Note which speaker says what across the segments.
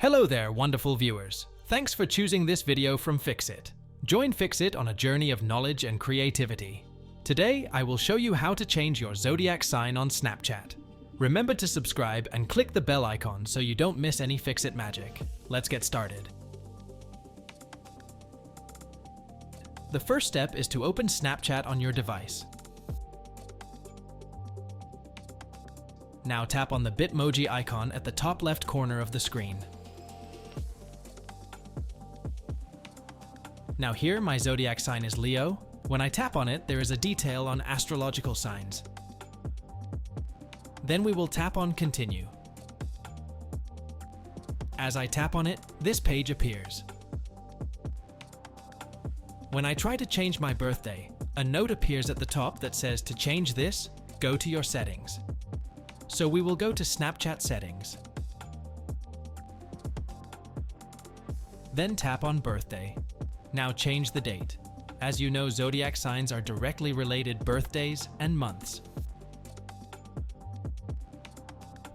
Speaker 1: Hello there, wonderful viewers. Thanks for choosing this video from Fixit. Join Fixit on a journey of knowledge and creativity. Today, I will show you how to change your Zodiac sign on Snapchat. Remember to subscribe and click the bell icon so you don't miss any Fixit magic. Let's get started. The first step is to open Snapchat on your device. Now tap on the Bitmoji icon at the top left corner of the screen. Now here, my zodiac sign is Leo. When I tap on it, there is a detail on astrological signs. Then we will tap on Continue. As I tap on it, this page appears. When I try to change my birthday, a note appears at the top that says to change this, go to your settings. So we will go to Snapchat settings. Then tap on birthday. Now change the date. As you know, zodiac signs are directly related birthdays and months.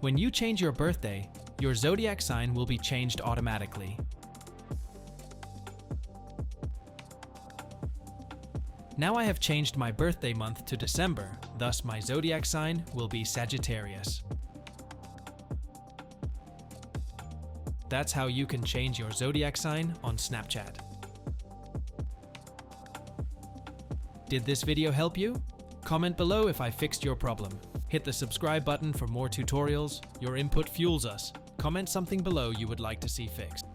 Speaker 1: When you change your birthday, your zodiac sign will be changed automatically. Now I have changed my birthday month to December, thus my zodiac sign will be Sagittarius. That's how you can change your zodiac sign on Snapchat. Did this video help you? Comment below if I fixed your problem. Hit the subscribe button for more tutorials. Your input fuels us. Comment something below you would like to see fixed.